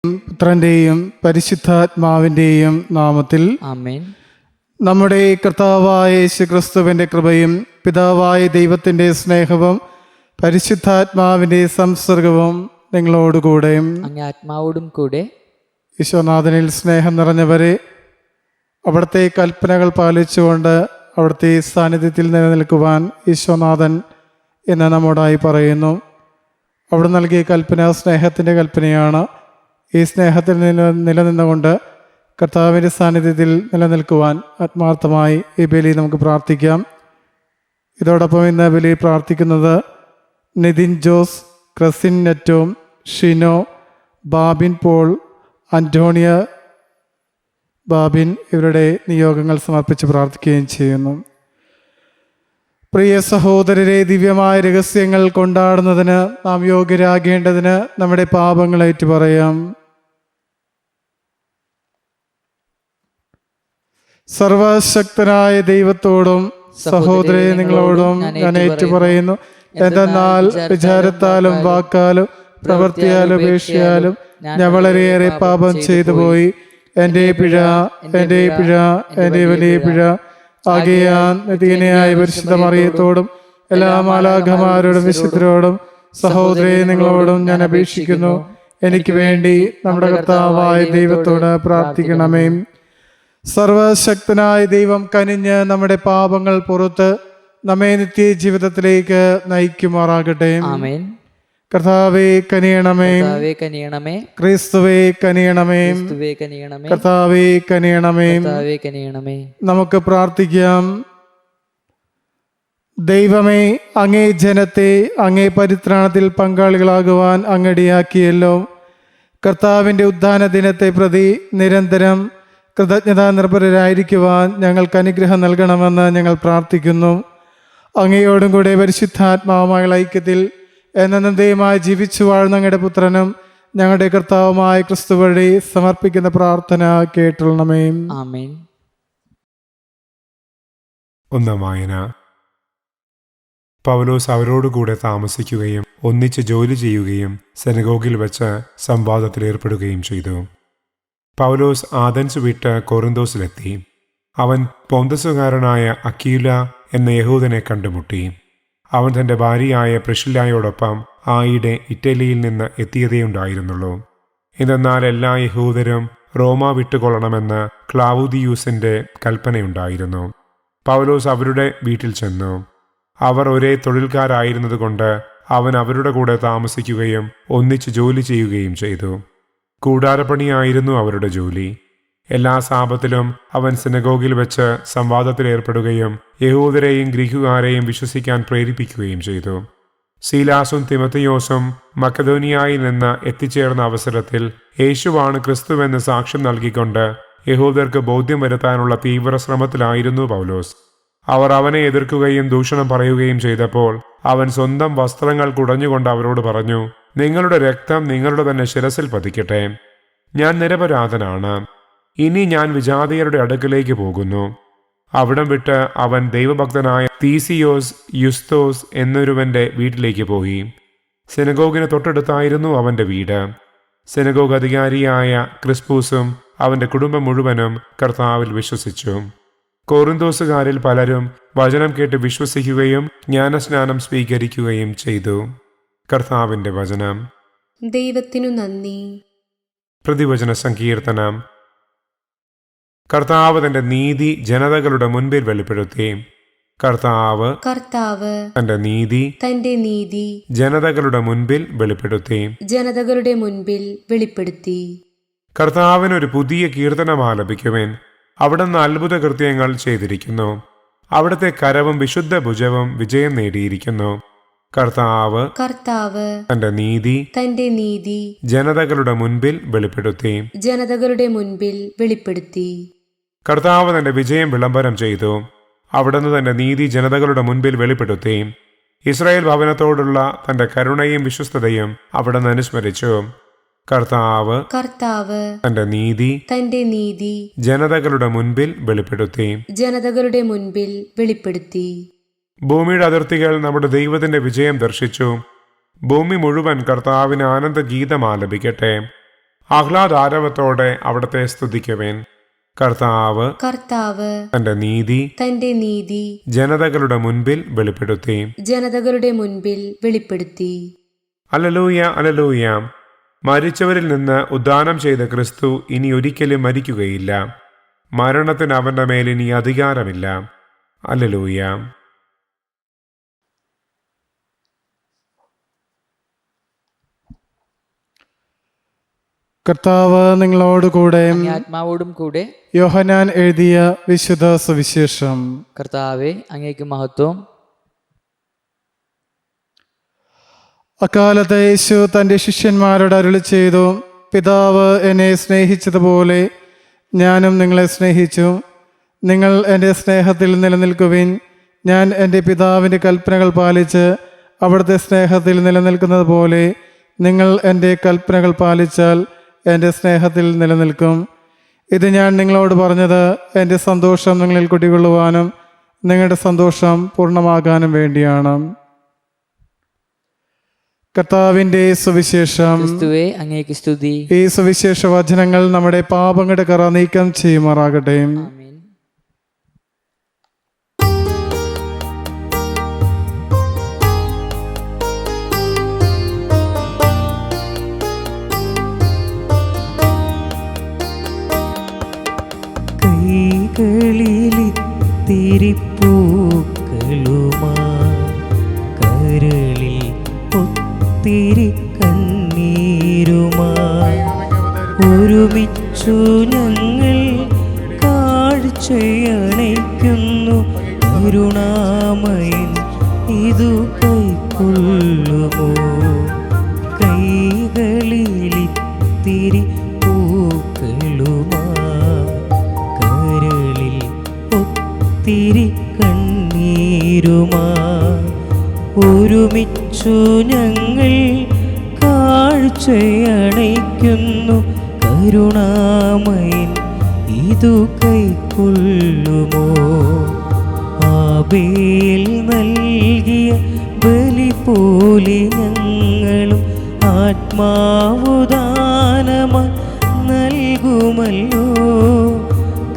പുത്രന്റെയും പരിശുദ്ധാത്മാവിന്റെയും നാമത്തിൽ ആമേൻ. നമ്മുടെ കർത്താവായ യേശുക്രിസ്തുവിന്റെ കൃപയും പിതാവായ ദൈവത്തിന്റെ സ്നേഹവും പരിശുദ്ധാത്മാവിന്റെ സംസർഗവും നിങ്ങളോടുകൂടെ അങ്ങേ ആത്മാവോടും കൂടെ. ഈശോനാഥനിൽ സ്നേഹം നിറഞ്ഞവരെ, അവിടുത്തെ കൽപ്പനകൾ പാലിച്ചുകൊണ്ട് അവിടുത്തെ സാന്നിധ്യത്തിൽ നിലനിൽക്കുവാൻ ഈശോനാഥൻ എന്ന് നമ്മോടായി പറയുന്നു. അവിടെ നൽകിയ കൽപ്പന സ്നേഹത്തിൻ്റെ കൽപ്പനയാണ്. ഈ സ്നേഹത്തിൽ നിലനിന്നുകൊണ്ട് കർത്താവിൻ്റെ സാന്നിധ്യത്തിൽ നിലനിൽക്കുവാൻ ആത്മാർത്ഥമായി ഈ ബലി നമുക്ക് പ്രാർത്ഥിക്കാം. ഇതോടൊപ്പം ഇന്ന് ബലി പ്രാർത്ഥിക്കുന്നത് നിതിൻ ജോസ്, ക്രിസിൻ നെറ്റോം, ഷിനോ, ബാബിൻ പോൾ, അന്റോണിയ ബാബിൻ ഇവരുടെ നിയോഗങ്ങൾ സമർപ്പിച്ച് പ്രാർത്ഥിക്കുകയും ചെയ്യുന്നു. പ്രിയ സഹോദരരെ, ദിവ്യമായ രഹസ്യങ്ങൾ കൊണ്ടാടുന്നതിന് നാം യോഗ്യരാകേണ്ടതിന് നമ്മുടെ പാപങ്ങൾ ഏറ്റുപറയാം. സർവശക്തനായ ദൈവത്തോടും സഹോദരരെ നിങ്ങളോടും ഞാൻ ഏറ്റുപറയുന്നു. എന്തെന്നാൽ വിചാരത്താലും വാക്കാലും പ്രവൃത്തിയാലും ഉപേക്ഷയാലും ഞാൻ വളരെയേറെ പാപം ചെയ്തു പോയി. എൻ്റെ പിഴ, എൻ്റെ പിഴ, എൻ്റെ വലിയ പിഴ. ആകയാൽ നിത്യനായ പരിശുദ്ധ മറിയത്തോടും എല്ലാ മാലാഖമാരോടും വിശുദ്ധരോടും സഹോദരരെ നിങ്ങളോടും ഞാൻ അപേക്ഷിക്കുന്നു, എനിക്ക് വേണ്ടി നമ്മുടെ കർത്താവായ ദൈവത്തോട് പ്രാർത്ഥിക്കണമേ. സർവശക്തനായ ദൈവം കനിഞ്ഞ് നമ്മുടെ പാപങ്ങൾ പുറത്ത് നമ്മെ നിത്യ ജീവിതത്തിലേക്ക് നയിക്കുമാറാകട്ടെ. ആമേൻ. കർത്താവേ കനിയണമേ, കനിയണമേ. ക്രിസ്തുവേ കനിയണമേ, കനിയണമേ. കർത്താവേ കനിയണമേ. കനിയണമേ. നമുക്ക് പ്രാർത്ഥിക്കാം. ദൈവമേ, അങ്ങേ ജനത്തെ അങ്ങേ പരിത്രാണത്തിൽ പങ്കാളികളാകുവാൻ അങ്ങടിയാക്കിയല്ലോ. കർത്താവിൻ്റെ ഉദ്ധാന ദിനത്തെ പ്രതി നിരന്തരം കൃതജ്ഞതാ നിർഭരരായിരിക്കുവാൻ ഞങ്ങൾക്ക് അനുഗ്രഹം നൽകണമെന്ന് ഞങ്ങൾ പ്രാർത്ഥിക്കുന്നു. അങ്ങയോടും കൂടെ പരിശുദ്ധാത്മാവുമായുള്ള ഐക്യത്തിൽ എന്നേരമായി ജീവിച്ചു വാഴുന്ന അങ്ങയുടെ പുത്രനും ഞങ്ങളുടെ കർത്താവുമായ ക്രിസ്തു വഴി സമർപ്പിക്കുന്ന പ്രാർത്ഥന കേട്ടുള്ളണമേ. ആമേൻ. ഒന്നാം വായന. പൗലോസ് അവരോടുകൂടെ താമസിക്കുകയും ഒന്നിച്ച് ജോലി ചെയ്യുകയും സെനഗോഗിൽ വെച്ച് സംവാദത്തിലേർപ്പെടുകയും ചെയ്തു. പൗലോസ് ആഥൻസ് വിട്ട് കൊറിന്തോസിലെത്തി. അവൻ പൊന്തസുകാരനായ അക്വീല എന്ന യഹൂദനെ കണ്ടുമുട്ടി. അവൻ തൻ്റെ ഭാര്യയായ പ്രിസ്കില്ലയോടൊപ്പം ആയിടെ ഇറ്റലിയിൽ നിന്ന് എത്തിയതേയുണ്ടായിരുന്നുള്ളൂ. എന്തെന്നാൽ എല്ലാ യഹൂദരും റോമ വിട്ടുകൊള്ളണമെന്ന് ക്ലാവുദിയൂസിന്റെ കൽപ്പനയുണ്ടായിരുന്നു. പൗലോസ് അവരുടെ വീട്ടിൽ ചെന്നു. അവർ ഒരേ തൊഴിൽക്കാരായിരുന്നതുകൊണ്ട് അവൻ അവരുടെ കൂടെ താമസിക്കുകയും ഒന്നിച്ച് ജോലി ചെയ്യുകയും ചെയ്തു. കൂടാരപ്പണിയായിരുന്നു അവരുടെ ജോലി. എല്ലാ സാപത്തിലും അവൻ സിനഗോഗിൽ വെച്ച് സംവാദത്തിലേർപ്പെടുകയും യഹൂദരെയും ഗ്രീക്കുകാരെയും വിശ്വസിക്കാൻ പ്രേരിപ്പിക്കുകയും ചെയ്തു. സീലാസും തിമോഥെയോസും മക്കദോനിയായിൽ നിന്ന് എത്തിച്ചേർന്ന അവസരത്തിൽ യേശുവാണ് ക്രിസ്തുവെന്ന് സാക്ഷ്യം നൽകിക്കൊണ്ട് യഹൂദർക്ക് ബോധ്യം വരുത്താനുള്ള തീവ്ര ശ്രമത്തിലായിരുന്നു പൗലോസ്. അവർ അവനെ എതിർക്കുകയും ദൂഷണം പറയുകയും ചെയ്തപ്പോൾ അവൻ സ്വന്തം വസ്ത്രങ്ങൾ കുടഞ്ഞുകൊണ്ട് അവരോട് പറഞ്ഞു, നിങ്ങളുടെ രക്തം നിങ്ങളുടെ തന്നെ ശിരസിൽ പതിക്കട്ടെ. ഞാൻ നിരപരാധനാണ്. ഇനി ഞാൻ വിജാതിയരുടെ അടുക്കലേക്ക് പോകുന്നു. അവിടം വിട്ട് അവൻ ദൈവഭക്തനായ തീസിയോസ് യുസ്തോസ് എന്നൊരുവന്റെ വീട്ടിലേക്ക് പോയി. സെനഗോഗിന് തൊട്ടടുത്തായിരുന്നു അവന്റെ വീട്. സെനഗോഗ് അധികാരിയായ ക്രിസ്പൂസും അവന്റെ കുടുംബം മുഴുവനും കർത്താവിൽ വിശ്വസിച്ചു. കൊറിന്തോസുകാരിൽ പലരും വചനം കേട്ട് വിശ്വസിക്കുകയും ജ്ഞാനസ്നാനം സ്വീകരിക്കുകയും ചെയ്തു. കർത്താവിന്റെ വചനം. ദൈവത്തിനു നന്ദി. പ്രതിവചന സങ്കീർത്തനം. കർത്താവ് തന്റെ നീതി ജനതകളുടെ മുൻപിൽ വെളിപ്പെടുത്തി. കർത്താവ് തന്റെ നീതി ജനതകളുടെ മുൻപിൽ വെളിപ്പെടുത്തി. കർത്താവിനൊരു പുതിയ കീർത്തനം ആലപിക്കുവിൻ. അവിടുന്ന് അത്ഭുത കൃത്യങ്ങൾ ചെയ്തിരിക്കുന്നു. അവിടുത്തെ കരവും വിശുദ്ധ ഭുജവും വിജയം നേടിയിരിക്കുന്നു. കർത്താവ് തന്റെ നീതി ജനതകളുടെ മുൻപിൽ വെളിപ്പെടുത്തി. കർത്താവ് തന്റെ വിജയം വിളംബരം ചെയ്തു. അവിടുന്ന് തന്റെ നീതി ജനതകളുടെ മുൻപിൽ വെളിപ്പെടുത്തി. ഇസ്രായേൽ ഭവനത്തോടുള്ള തന്റെ കരുണയും വിശ്വസ്തതയും അവിടുന്ന് അനുസ്മരിച്ചു. കർത്താവ് തന്റെ നീതി ജനതകളുടെ മുൻപിൽ വെളിപ്പെടുത്തി. ഭൂമിയുടെ അതിർത്തികൾ നമ്മുടെ ദൈവത്തിന്റെ വിജയം ദർശിച്ചു. ഭൂമി മുഴുവൻ കർത്താവിന് ആനന്ദഗീതം ആലപിക്കട്ടെ. ആഹ്ലാദാരവത്തോടെ അവിടുത്തെ സ്തുതിക്കുവേൻ. കർത്താവ് കർത്താവ് തന്റെ നീതി തന്റെ നീതി ജനതകളുടെ മുൻപിൽ വെളിപ്പെടുത്തി. ജനതകളുടെ മുൻപിൽ വെളിപ്പെടുത്തി. Hallelujah, hallelujah. മരിച്ചവരിൽ നിന്ന് ഉദ്ധാനം ചെയ്ത ക്രിസ്തു ഇനി ഒരിക്കലും മരിക്കുകയില്ല. മരണത്തിന് അവന്റെ മേൽ ഇനി അധികാരമില്ല. അലലൂയ. കർത്താവ് നിങ്ങളോടുകൂടെ. അങ്ങേ ആത്മാവോടും കൂടെ. യോഹന്നാൻ എഴുതിയ വിശുദ്ധ സുവിശേഷം. കർത്താവെ, അങ്ങേക്ക് മഹത്വം. അക്കാലത്ത് യേശു തൻ്റെ ശിഷ്യന്മാരോട് അരുളി ചെയ്തു, പിതാവ് എന്നെ സ്നേഹിച്ചതുപോലെ ഞാനും നിങ്ങളെ സ്നേഹിച്ചു. നിങ്ങൾ എൻ്റെ സ്നേഹത്തിൽ നിലനിൽക്കുവിൻ. ഞാൻ എൻ്റെ പിതാവിൻ്റെ കൽപ്പനകൾ പാലിച്ച് അവിടുത്തെ സ്നേഹത്തിൽ നിലനിൽക്കുന്നത് പോലെ നിങ്ങൾ എൻ്റെ കൽപ്പനകൾ പാലിച്ചാൽ എൻ്റെ സ്നേഹത്തിൽ നിലനിൽക്കും. ഇത് ഞാൻ നിങ്ങളോട് പറഞ്ഞത് എൻ്റെ സന്തോഷം നിങ്ങളിൽ കുടികൊള്ളുവാനും നിങ്ങളുടെ സന്തോഷം പൂർണ്ണമാകാനും വേണ്ടിയാണ്. കർത്താവിൻ്റെ സുവിശേഷം. ക്രിസ്തുവേ, അങ്ങേക്ക് സ്തുതി. ഈ സുവിശേഷ വചനങ്ങൾ നമ്മുടെ പാപങ്ങളുടെ കറ നീക്കം ചെയ്യുമാറാകട്ടെ. ആമേൻ. കൈകളിലിത്തിരിപ്പൂക്കളുമാ കരളിൽ ഒത്തിരി കണ്ണീരുമായി ഒരുമിച്ചു ഞങ്ങൾ കാഴ്ചയണയ്ക്കുന്നു. കരുണാമയൻ ഇതു കൈക്കൊള്ളുമോ? കൈകളിലിത്തിരി പൂക്കളുമാ കരളിൽ ഒത്തിരി കണ്ണീരുമാ ഒരുമിച്ചു ഞങ്ങൾ കാഴ്ചയണയ്ക്കുന്നു. കരുണാമയൻ ഇതു കൈക്കൊള്ളുമോ? ആബേൽ നൽകിയ ബലി പോലെ ഞങ്ങളും ആത്മാവുദാനമായി നൽകുമല്ലോ.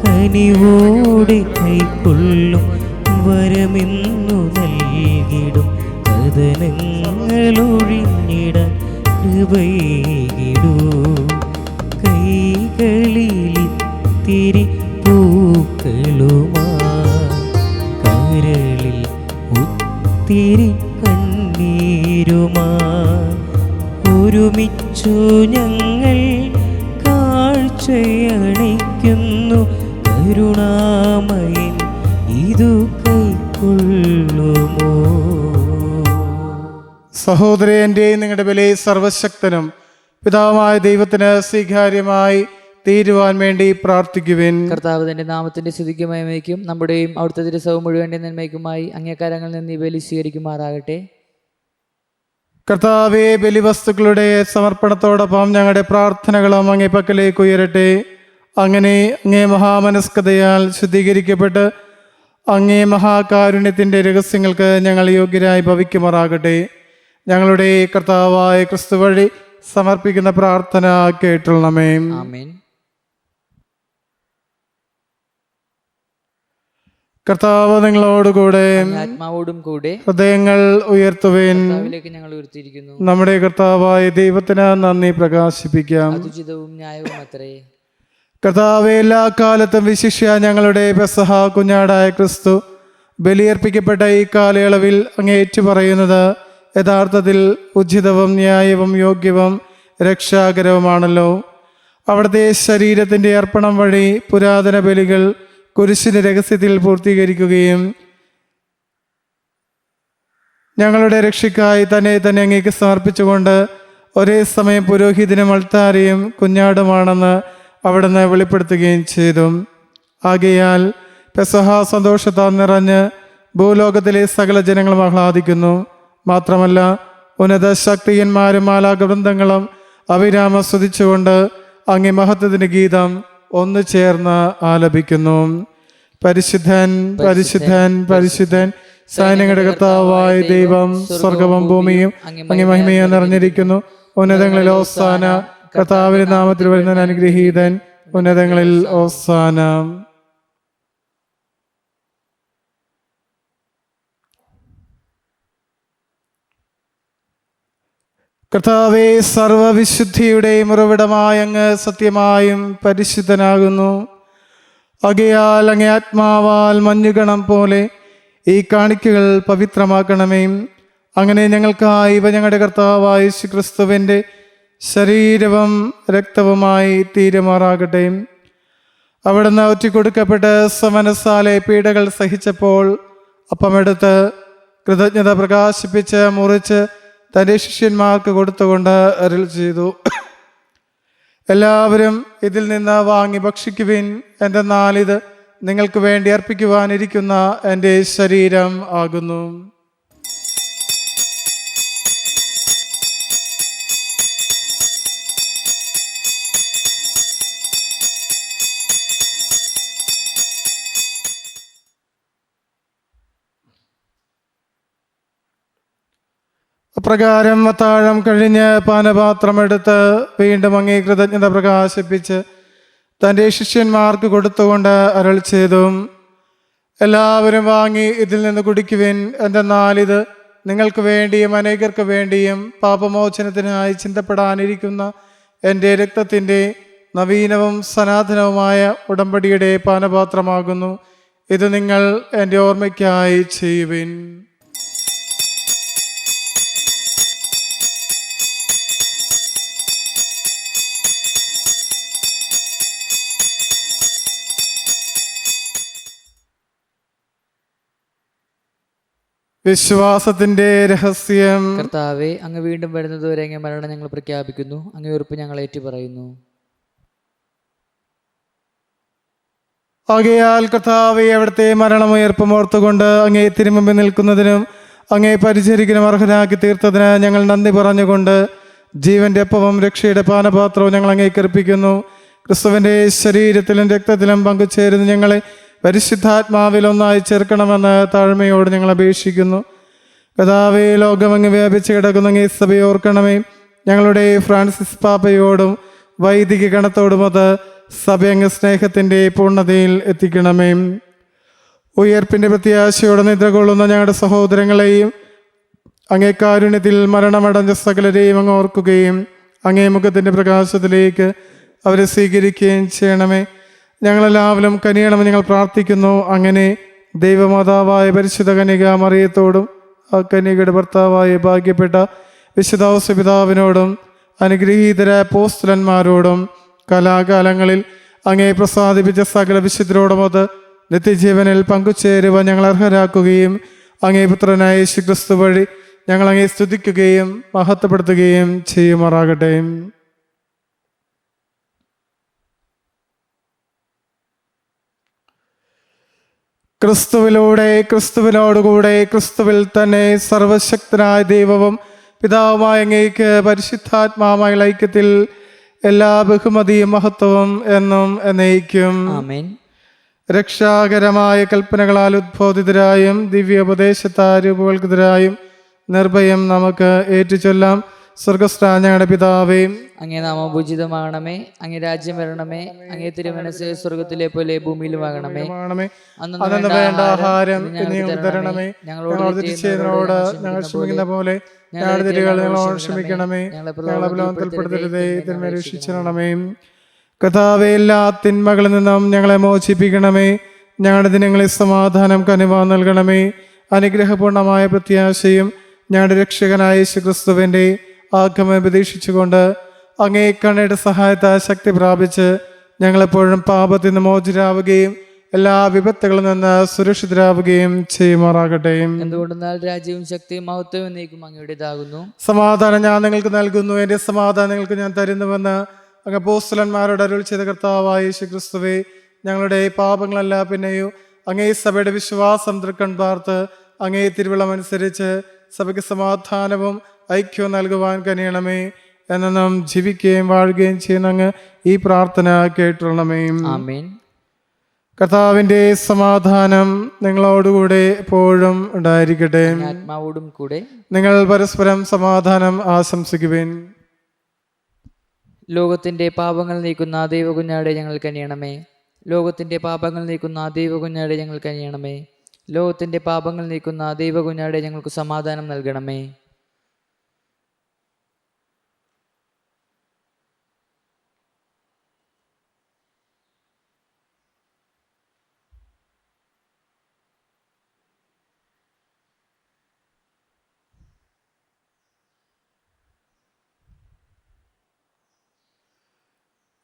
കനിവോടെ കൈക്കൊള്ളും വരമെന്നു നൽകിടും. കഥനങ്ങളൊഴിഞ്ഞിടാൻ കൃപയേകിടൂ. കൈകളിലിത്തിരി പൂക്കളുമാ കരളിൽ ഒത്തിരി കണ്ണീരുമാ ഒരുമിച്ചു ഞങ്ങൾ കാഴ്ചയണയ്ക്കുന്നു. കരുണാമയൻ ഇതു കൈക്കൊള്ളുമോ? സഹോദരന്റെയും നിങ്ങളുടെ ബലി സർവശക്തനും പിതാവായ ദൈവത്തിന് സ്വീകാര്യമായി തീരുവാൻ വേണ്ടി പ്രാർത്ഥിക്കുവിൻ. കർത്താവ് തന്റെ നാമത്തിന്റെ സ്തുതിക്കും മഹിമയ്ക്കും നമ്മുടെയും അവിടുത്തെ ദിവസവും മുഴുവന്റെ നന്മയ്ക്കുമായി അങ്ങേക്കാരങ്ങളിൽ നിന്ന് ഈ ബലി സ്വീകരിക്കുമാറാകട്ടെ. കർത്താവെ, ബലിവസ്തുക്കളുടെ സമർപ്പണത്തോടൊപ്പം ഞങ്ങളുടെ പ്രാർത്ഥനകളും അങ്ങേ പക്കലേക്ക് ഉയരട്ടെ. അങ്ങനെ അങ്ങേ മഹാമനസ്കതയാൽ ശുദ്ധീകരിക്കപ്പെട്ട് അങ്ങേ മഹാകാരുണ്യത്തിൻ്റെ രഹസ്യങ്ങൾക്ക് ഞങ്ങൾ യോഗ്യരായി ഭവിക്കുമാറാകട്ടെ. ഞങ്ങളുടെ കർത്താവായ ക്രിസ്തു വഴി സമർപ്പിക്കുന്ന പ്രാർത്ഥന കേട്ടുള്ളണമേ. ആമേൻ. കർത്താവ് നിങ്ങളോടുകൂടെ. അങ്ങേ ആത്മാവോടും കൂടെ. ഹൃദയങ്ങൾ ഉയർത്തുവേൻ. കർത്താവിലേക്ക് ഞങ്ങൾ ഉയർത്തിയിരിക്കുന്നു. നമ്മുടെ കർത്താവായ ദൈവത്തിന് നന്ദി പ്രകാശിപ്പിക്കാം. അതുചിതവും ന്യായവും അത്രേ. കർത്താവെ, എല്ലാ കാലത്തും വിശിഷ്യ ഞങ്ങളുടെ പെസഹ കുഞ്ഞാടായ ക്രിസ്തു ബലിയർപ്പിക്കപ്പെട്ട ഈ കാലയളവിൽ അങ്ങ് ഏറ്റുപറയുന്നത് യഥാർത്ഥത്തിൽ ഉചിതവും ന്യായവും യോഗ്യവും രക്ഷാകരവുമാണല്ലോ. അവിടുത്തെ ശരീരത്തിൻ്റെ അർപ്പണം വഴി പുരാതന ബലികൾ കുരിശിന്റെ രഹസ്യത്തിൽ പൂർത്തീകരിക്കുകയും ഞങ്ങളുടെ രക്ഷയ്ക്കായി തന്നെ അങ്ങേക്ക് സമർപ്പിച്ചുകൊണ്ട് ഒരേ സമയം പുരോഹിതനും അൾത്താരയും കുഞ്ഞാടുമാണെന്ന് അവിടുന്ന് വെളിപ്പെടുത്തുകയും ചെയ്തു. ആകയാൽ പെസഹ സന്തോഷത്താൽ നിറഞ്ഞ് ഭൂലോകത്തിലെ സകല ജനങ്ങളും ആഹ്ലാദിക്കുന്നു. മാത്രമല്ല, ഉന്നത ശക്തിയന്മാരും മാലാകവൃന്ദങ്ങളും അവിരാമം സ്തുതിച്ചുകൊണ്ട് അങ്ങേ മഹത്വത്തിന്റെ ഗീതം ഒന്നു ചേർന്ന് ആലപിക്കുന്നു. പരിശുദ്ധൻ പരിശുദ്ധൻ പരിശുദ്ധൻ, സൈന്യങ്ങളുടെ കർത്താവായ ദൈവം സ്വർഗവും ഭൂമിയും അങ്ങേ മഹിമയെ നിറഞ്ഞിരിക്കുന്നു. ഉന്നതങ്ങളിൽ ഹോസാന, കർത്താവിന്റെ നാമത്തിൽ വരുന്നവൻ അനുഗ്രഹീതൻ. ഉന്നതങ്ങളിൽ ഓസാന. കർത്താവേ, സർവവിശുദ്ധിയുടെയും ഉറവിടമായ അങ്ങ് സത്യമായും പരിശുദ്ധനാകുന്നു. ആകയാൽ അങ്ങേ ആത്മാവാൽ മഞ്ഞുകണം പോലെ ഈ കാണിക്കകൾ പവിത്രമാക്കണമേ. അങ്ങനെ ഞങ്ങൾക്കായി ഇവ ഞങ്ങളുടെ കർത്താവായ യേശുക്രിസ്തുവിൻ്റെ ശരീരവും രക്തവുമായി തീരുമാറാകട്ടെ. അവിടുന്ന് ഒറ്റിക്കൊടുക്കപ്പെട്ട് സമനസാലെ പീഡകൾ സഹിച്ചപ്പോൾ അപ്പമെടുത്ത് കൃതജ്ഞത പ്രകാശിപ്പിച്ച് മുറിച്ച് തൻ്റെ ശിഷ്യന്മാർക്ക് കൊടുത്തുകൊണ്ട് അരുൾ ചെയ്തു: എല്ലാവരും ഇതിൽ നിന്ന് വാങ്ങി ഭക്ഷിക്കുവിൻ. എന്തെന്നാൽ ഇത് നിങ്ങൾക്ക് വേണ്ടി അർപ്പിക്കുവാനിരിക്കുന്ന എൻ്റെ ശരീരം ആകുന്നു. അപ്രകാരം അത്താഴം കഴിഞ്ഞ് പാനപാത്രമെടുത്ത് വീണ്ടും അങ്ങേ കൃതജ്ഞത പ്രകാശിപ്പിച്ച് തൻ്റെ ശിഷ്യന്മാർക്ക് കൊടുത്തുകൊണ്ട് അരുൾ ചെയ്തു: എല്ലാവരും വാങ്ങി ഇതിൽ നിന്ന് കുടിക്കുവിൻ. എന്തെന്നാൽ ഇത് നിങ്ങൾക്ക് വേണ്ടിയും അനേകർക്ക് വേണ്ടിയും പാപമോചനത്തിനായി ചിന്തപ്പെടാനിരിക്കുന്ന എൻ്റെ രക്തത്തിൻ്റെ നവീനവും സനാതനവുമായ ഉടമ്പടിയുടെ പാനപാത്രമാകുന്നു. ഇത് നിങ്ങൾ എൻ്റെ ഓർമ്മയ്ക്കായി ചെയ്യുവിൻ. വിശ്വാസത്തിന്റെ രഹസ്യം. കർത്താവെ, അങ്ങ് വീണ്ടും വരുന്നതുവരെ അങ്ങേ മരണം ഞങ്ങൾ പ്രഖ്യാപിക്കുന്നു. അങ്ങേ ഉറപ്പ് ഞങ്ങൾ ഏറ്റുപറയുന്നു. ആകയാൽ കർത്താവെ, അവിടുത്തെ മരണമുയർപ്പും ഓർത്തുകൊണ്ട് അങ്ങേ തിരുമുമ്പിൽ നിൽക്കുന്നതിനും അങ്ങേ പരിചരിക്കാനും അർഹനാക്കി തീർത്തതിന് ഞങ്ങൾ നന്ദി പറഞ്ഞുകൊണ്ട് ജീവന്റെ അപ്പവും രക്ഷയുടെ പാനപാത്രവും ഞങ്ങൾ അങ്ങേക്ക് അർപ്പിക്കുന്നു. ക്രിസ്തുവിന്റെ ശരീരത്തിലും രക്തത്തിലും പങ്കുചേരുന്ന ഞങ്ങളെ പരിശുദ്ധാത്മാവിൽ ഒന്നായി ചേർക്കണമെന്ന് താഴ്മയോട് ഞങ്ങൾ അപേക്ഷിക്കുന്നു. കർത്താവേ, ലോകമങ്ങ് വ്യാപിച്ച് കിടക്കുന്ന അങ്ങേ സഭയെ ഓർക്കണമേ. ഞങ്ങളുടെ ഫ്രാൻസിസ് പാപ്പയോടും വൈദിക ഗണത്തോടുമൊത്ത് സഭയങ്ങ് സ്നേഹത്തിൻ്റെ പൂർണ്ണതയിൽ എത്തിക്കണമേ. ഉയർപ്പിൻ്റെ പ്രത്യാശയോടെ നിദ്ര കൊള്ളുന്ന ഞങ്ങളുടെ സഹോദരങ്ങളെയും അങ്ങേ കാരുണ്യത്തിൽ മരണമടഞ്ഞ സകലരെയും അങ്ങ് ഓർക്കുകയും അങ്ങേ മുഖത്തിൻ്റെ പ്രകാശത്തിലേക്ക് അവരെ സ്വീകരിക്കുകയും ചെയ്യണമേ. ഞങ്ങളെല്ലാവരും കനിയണമെന്ന് ഞങ്ങൾ പ്രാർത്ഥിക്കുന്നു. അങ്ങനെ ദൈവമാതാവായ പരിശുദ്ധ കന്യക മറിയത്തോടും ആ കന്യകയുടെ ഭർത്താവായ ഭാഗ്യപ്പെട്ട വിശുദ്ധ ഔസേപിതാവിനോടും അനുഗ്രഹീതരായ അപ്പോസ്തലന്മാരോടും കലാകാലങ്ങളിൽ അങ്ങേ പ്രസാദിപ്പിച്ച സകല വിശുദ്ധരോടുമൊത്ത് നിത്യജീവനിൽ പങ്കുചേരുവാൻ ഞങ്ങൾ അർഹരാക്കുകയും അങ്ങേ പുത്രനായ യേശുക്രിസ്തു വഴി ഞങ്ങൾ അങ്ങേ സ്തുതിക്കുകയും മഹത്വപ്പെടുത്തുകയും ചെയ്യുമാറാകട്ടെ. ക്രിസ്തുവിലൂടെ, ക്രിസ്തുവിനോടുകൂടെ, ക്രിസ്തുവിൽ തന്നെ സർവശക്തനായ ദൈവവും പിതാവുമായ അങ്ങേക്ക് പരിശുദ്ധാത്മാവുമായുള്ള ഐക്യത്തിൽ എല്ലാ ബഹുമതിയും മഹത്വവും എന്നും എന്നേക്കും. ആമേൻ. രക്ഷാകരമായ കൽപ്പനകളാൽ ഉദ്ബോധിതരായും ദിവ്യോപദേശത്താൽ രൂപവൽകൃതരായും നിർഭയം നമുക്ക് ഏറ്റുചൊല്ലാം. സ്വർഗസ്ഥനായ ഞങ്ങളുടെ പിതാവേ, അങ്ങേ നാമം പൂജിതമാകണമേ. അങ്ങേ രാജ്യം വരണമേ. അങ്ങേ തിരുമനസ്സ് സ്വർഗത്തിലെ പോലെ ഭൂമിയിലുമാകണമേ. അന്നു വേണ്ട ആഹാരം ഞങ്ങൾക്ക് തരണമേ. ഞങ്ങളോട് ചെയ്യുന്നതിനോട് ഞങ്ങൾ ക്ഷമിക്കുന്ന പോലെ ഞങ്ങളുടെ തെറ്റുകൾ ഞങ്ങളോട് ക്ഷമിക്കണമേ. ഞങ്ങളെ പ്രലോഭനത്തിൽപ്പെടുത്തരുതേ, തിന്മയിൽ രക്ഷിച്ചിരണമേ. കർത്താവേ, എല്ലാ തിന്മകളിൽ നിന്നും ഞങ്ങളെ മോചിപ്പിക്കണമേ. ഞങ്ങളുടെ ദിനങ്ങളിൽ സമാധാനം കനിവാ നൽകണമേ. അനുഗ്രഹപൂർണമായ പ്രത്യാശയും ഞങ്ങളുടെ രക്ഷകനായ യേശുക്രിസ്തുവിന്റെ ആഗമനം പ്രതീക്ഷിച്ചുകൊണ്ട് അങ്ങേ കണ്ണയുടെ സഹായത്താൽ ശക്തി പ്രാപിച്ച് ഞങ്ങളെപ്പോഴും പാപത്തിൽ നിന്ന് മോചിതരാവുകയും എല്ലാ വിപത്തുകളിൽ നിന്ന് സുരക്ഷിതരാവുകയും ചെയ്യുമാറാകട്ടെ. എന്തുകൊണ്ടെന്നാൽ രാജ്യവും ശക്തിയും മഹത്വവും എന്നേക്കും അങ്ങയുടേതാകുന്നു. സമാധാനം ഞാൻ നിങ്ങൾക്ക് നൽകുന്നു, എൻ്റെ സമാധാനം നിങ്ങൾക്ക് ഞാൻ തരുന്നുവെന്ന് അങ്ങ് അപ്പോസ്തലന്മാരോട് അരുൾ ചെയ്ത കർത്താവായ യേശുക്രിസ്തുവേ, ഞങ്ങളുടെ പാപങ്ങളല്ല പിന്നെയോ അങ്ങേ സഭയുടെ വിശ്വാസം തൃക്കൺ പാർത്ത് അങ്ങേ തിരുവിളമനുസരിച്ച് സഭയ്ക്ക് സമാധാനവും ഐക്യവും നൽകുവാൻ കനിയണമേ. എന്നും ജീവിക്കുകയും വാഴുകയും ചെയ്യുന്ന അങ്ങ് ഈ പ്രാർത്ഥന കേട്ടുള്ളണമേ. ആമേൻ. കർത്താവിൻ്റെ സമാധാനം നിങ്ങളോടുകൂടെ എപ്പോഴും ഉണ്ടായിരിക്കട്ടെ. ആത്മാവോടും കൂടെ. നിങ്ങൾ പരസ്പരം സമാധാനം ആശംസിക്കുവിൻ. ലോകത്തിന്റെ പാപങ്ങൾ നീക്കുന്ന ദൈവകുഞ്ഞാടെ ഞങ്ങൾ കനിയണമേ. ലോകത്തിന്റെ പാപങ്ങൾ നീക്കുന്ന ദൈവകുഞ്ഞാടെ ഞങ്ങൾ കനിയണമേ. ലോകത്തിന്റെ പാപങ്ങൾ നീക്കുന്ന ദൈവകുഞ്ഞാടെ ഞങ്ങൾക്ക് സമാധാനം നൽകണമേ.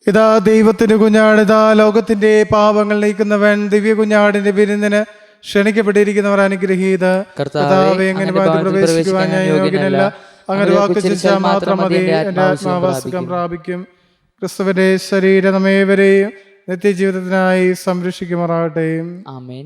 ഇതാ ദൈവത്തിന്റെ കുഞ്ഞാട്, ഇതാ ലോകത്തിന്റെ പാപങ്ങൾ നീക്കുന്നവൻ. ദിവ്യ കുഞ്ഞാടിന്റെ വിരുന്നിന് ക്ഷണിക്കപ്പെട്ടിരിക്കുന്നവർ അനുഗ്രഹീത. കർത്താവേ, എങ്ങനെ പ്രവേശിക്കുവാൻ ഞാൻ യോഗ്യനല്ല. അങ്ങനെ വാക്ക് ചിരിച്ചാൽ മാത്രം മതി, എന്റെ ആത്മാവാസുഖം പ്രാപിക്കും. ക്രിസ്തുവിന്റെ ശരീരം നമ്മേവരെയും നിത്യജീവിതത്തിനായി സംരക്ഷിക്കുമാറാകട്ടെ. ആമേൻ.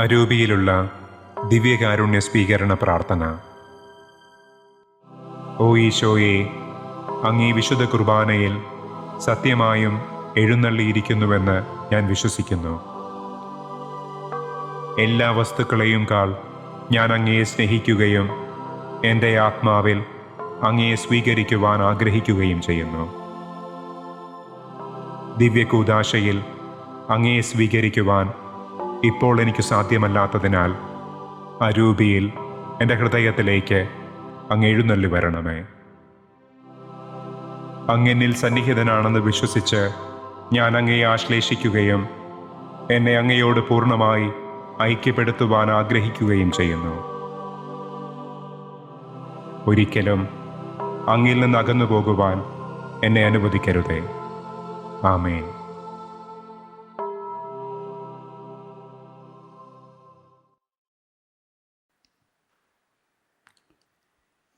അരൂപിയിലുള്ള ദിവ്യകാരുണ്യ സ്വീകരണ പ്രാർത്ഥന. ഓ ഈശോയെ, അങ്ങീ വിശുദ്ധ കുർബാനയിൽ സത്യമായും എഴുന്നള്ളിയിരിക്കുന്നുവെന്ന് ഞാൻ വിശ്വസിക്കുന്നു. എല്ലാ വസ്തുക്കളെയും കാൾ ഞാൻ അങ്ങയെ സ്നേഹിക്കുകയും എൻ്റെ ആത്മാവിൽ അങ്ങയെ സ്വീകരിക്കുവാൻ ആഗ്രഹിക്കുകയും ചെയ്യുന്നു. ദിവ്യകൂദാശയിൽ അങ്ങയെ സ്വീകരിക്കുവാൻ ഇപ്പോൾ എനിക്ക് സാധ്യമല്ലാത്തതിനാൽ അരൂപിയിൽ എൻ്റെ ഹൃദയത്തിലേക്ക് അങ്ങ് എഴുന്നള്ളി വരണമേ. അങ്ങെന്നിൽ സന്നിഹിതനാണെന്ന് വിശ്വസിച്ച് ഞാൻ അങ്ങയെ ആശ്ലേഷിക്കുകയും എന്നെ അങ്ങയോട് പൂർണ്ണമായി ഐക്യപ്പെടുത്തുവാൻ ആഗ്രഹിക്കുകയും ചെയ്യുന്നു. ഒരിക്കലും അങ്ങിൽ നിന്ന് അകന്നു പോകുവാൻ എന്നെ അനുവദിക്കരുതേ. ആമേൻ.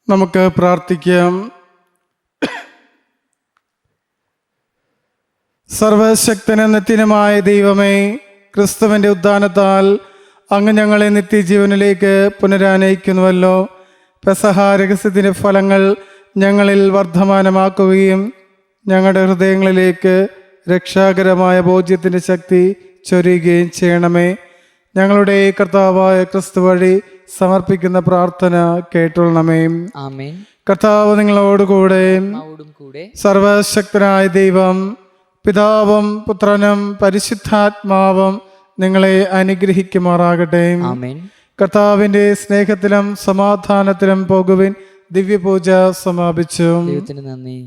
നമുക്ക് പ്രാർത്ഥിക്കാം. സർവശക്തനും നിത്യനുമായ ദൈവമേ, ക്രിസ്തുവിൻ്റെ ഉദ്ധാനത്താൽ അങ്ങ് ഞങ്ങളെ നിത്യജീവനിലേക്ക് പുനരാനയിക്കുന്നുവല്ലോ. പെസഹ രഹസ്യത്തിൻ്റെ ഫലങ്ങൾ ഞങ്ങളിൽ വർദ്ധമാനമാക്കുകയും ഞങ്ങളുടെ ഹൃദയങ്ങളിലേക്ക് രക്ഷാകരമായ ബോധ്യത്തിൻ്റെ ശക്തി ചൊരിയുകയും ചെയ്യണമേ. ഞങ്ങളുടെ കർത്താവായ ക്രിസ്തു വഴി സമർപ്പിക്കുന്ന പ്രാർത്ഥന കേട്ടുകൊള്ളണമേ. ആമേൻ. കർത്താവ് നിങ്ങളോടുകൂടെ. സർവശക്തനായ ദൈവം പിതാവും പുത്രനും പരിശുദ്ധാത്മാവും നിങ്ങളെ അനുഗ്രഹിക്കുമാറാകട്ടെ. ആമേൻ. കർത്താവിന്റെ സ്നേഹത്തിലും സമാധാനത്തിലും പോകുവിൻ. ദിവ്യപൂജ സമാപിച്ചു. ദൈവത്തിന് നന്ദി.